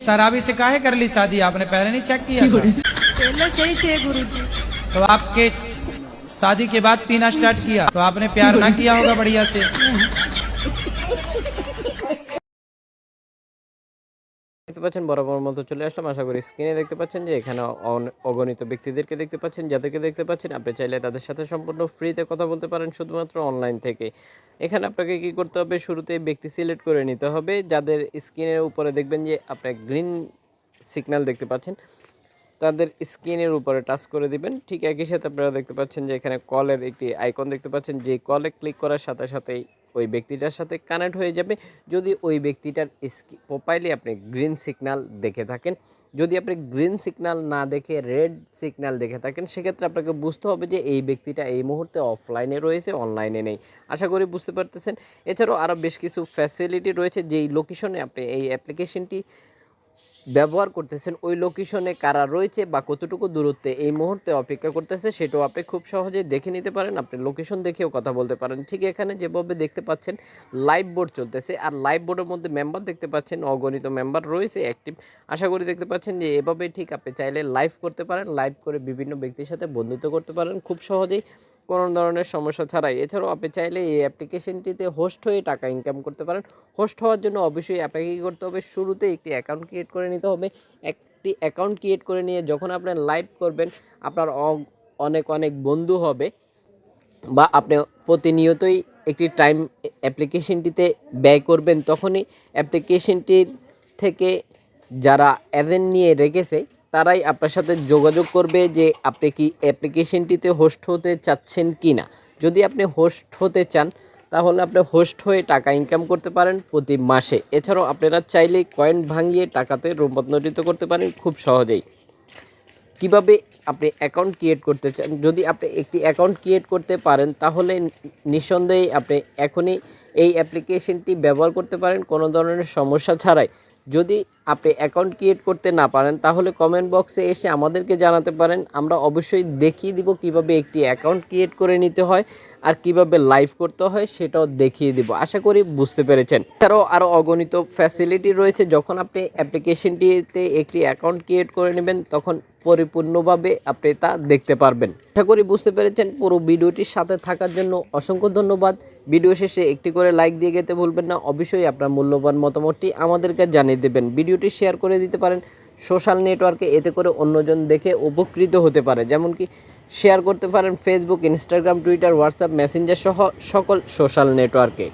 शराबी से काहे कर ली शादी? आपने पहले नहीं चेक किया था? पहले सही थे गुरुजी। तो आपके शादी के बाद पीना स्टार्ट किया तो आपने प्यार ना किया होगा बढ़िया से। দেখতে পাচ্ছেন বরাবর মতো চলে আসলাম। আশা করি স্ক্রিনে দেখতে পাচ্ছেন যে এখানে অগণিত ব্যক্তিদেরকে দেখতে পাচ্ছেন। যাদেরকে দেখতে পাচ্ছেন আপনি চাইলে তাদের সাথে সম্পূর্ণ ফ্রিতে কথা বলতে পারেন শুধুমাত্র অনলাইন থেকে। এখানে আপনাকে কি করতে হবে, শুরুতে ব্যক্তি সিলেক্ট করে নিতে হবে। যাদের স্ক্রিনের উপরে দেখবেন যে আপনার গ্রিন সিগন্যাল দেখতে পাচ্ছেন, তাদের স্ক্রিনের উপরে টাচ করে দিবেন। ঠিক একই সাথে আপনারা দেখতে পাচ্ছেন যে এখানে কলের একটি আইকন দেখতে পাচ্ছেন, যে কলে ক্লিক করার সাথে সাথেই ওই ব্যক্তিটার সাথে কানেক্ট হয়ে যাবে। যদি ওই ব্যক্তিটার প্রোফাইলে আপনি গ্রিন সিগন্যাল দেখে থাকেন, যদি আপনি গ্রিন সিগন্যাল না দেখে রেড সিগন্যাল দেখে থাকেন, সেক্ষেত্রে আপনাকে বুঝতে হবে যে এই ব্যক্তিটা এই মুহূর্তে অফলাইনে রয়েছে, অনলাইনে নেই। আশা করি বুঝতে পারতেছেন। এছাড়াও আরও বেশ কিছু ফ্যাসিলিটি রয়েছে, যেই লোকেশনে আপনি এই অ্যাপ্লিকেশনটি ব্যবহার করতেছেন ওই লোকেশনে কারা রয়েছে বা কতটুকু দূরত্বে এই মুহূর্তে অপেক্ষা করতেছে সেটাও আপনি খুব সহজেই দেখে নিতে পারেন। আপনি লোকেশন দেখেও কথা বলতে পারেন। ঠিক এখানে যেভাবে দেখতে পাচ্ছেন লাইভ বোর্ড চলতেছে, আর লাইভ বোর্ডের মধ্যে মেম্বার দেখতে পাচ্ছেন, অগণিত মেম্বার রয়েছে অ্যাক্টিভ। আশা করি দেখতে পাচ্ছেন যে এভাবে ঠিক আপনি চাইলে লাইভ করতে পারেন, লাইভ করে বিভিন্ন ব্যক্তির সাথে বন্ধুত্ব করতে পারেন খুব সহজেই, কোনো ধরনের সমস্যা ছাড়াই। এছাড়াও আপনি চাইলে এই অ্যাপ্লিকেশনটিতে হোস্ট হয়ে টাকা ইনকাম করতে পারেন। হোস্ট হওয়ার জন্য অবশ্যই আপনাকে কী করতে হবে, শুরুতে একটি অ্যাকাউন্ট ক্রিয়েট করে নিতে হবে। একটি অ্যাকাউন্ট ক্রিয়েট করে নিয়ে যখন আপনার লাইভ করবেন, আপনার অনেক অনেক বন্ধু হবে, বা আপনি প্রতিনিয়তই একটি টাইম অ্যাপ্লিকেশনটিতে ব্যয় করবেন, তখনই অ্যাপ্লিকেশনটির থেকে যারা এজেন্ট নিয়ে রেখেছে তারাই আপনার সাথে যোগাযোগ করবে যে আপনি কি অ্যাপ্লিকেশনটিতে হোস্ট হতে চাচ্ছেন কি না। যদি আপনি হোস্ট হতে চান তাহলে আপনি হোস্ট হয়ে টাকা ইনকাম করতে পারেন প্রতি মাসে। এছাড়াও আপনারা চাইলেই কয়েন ভাঙিয়ে টাকাতে রূপান্তরিত করতে পারেন খুব সহজেই। কিভাবে আপনি অ্যাকাউন্ট ক্রিয়েট করতে চান, যদি আপনি একটি অ্যাকাউন্ট ক্রিয়েট করতে পারেন তাহলে নিঃসন্দেহে আপনি এখনই এই অ্যাপ্লিকেশনটি ব্যবহার করতে পারেন কোনো ধরনের সমস্যা ছাড়াই। যদি আপনি অ্যাকাউন্ট ক্রিয়েট করতে না পারেন তাহলে কমেন্ট বক্সে এসে আমাদেরকে জানাতে পারেন, আমরা অবশ্যই দেখিয়ে দিব কিভাবে একটি অ্যাকাউন্ট ক্রিয়েট করে নিতে হয় আর কিভাবে লাইভ করতে হয় সেটাও দেখিয়ে দিব। আশা করি বুঝতে পেরেছেন। এছাড়াও আরও অগণিত ফ্যাসিলিটি রয়েছে। যখন আপনি অ্যাপ্লিকেশনটিতে একটি অ্যাকাউন্ট ক্রিয়েট করে নেবেন তখন পরিপূর্ণভাবে আপনি তা দেখতে পারবেন। আশা করি বুঝতে পেরেছেন। পুরো ভিডিওটির সাথে থাকার জন্য অসংখ্য ধন্যবাদ। ভিডিও শেষে একটি করে লাইক দিয়ে যেতে ভুলবেন না। অবশ্যই আপনার মূল্যবান মতামতটি আমাদেরকে জানিয়ে দেবেন। ভিডিওটি শেয়ার করে দিতে পারেন সোশ্যাল নেটওয়ার্কে, এতে করে অন্যজন দেখে উপকৃত হতে পারে। যেমন কি শেয়ার করতে পারেন Facebook, Instagram, Twitter, WhatsApp, Messenger সহ সকল সোশ্যাল নেটওয়ার্কে।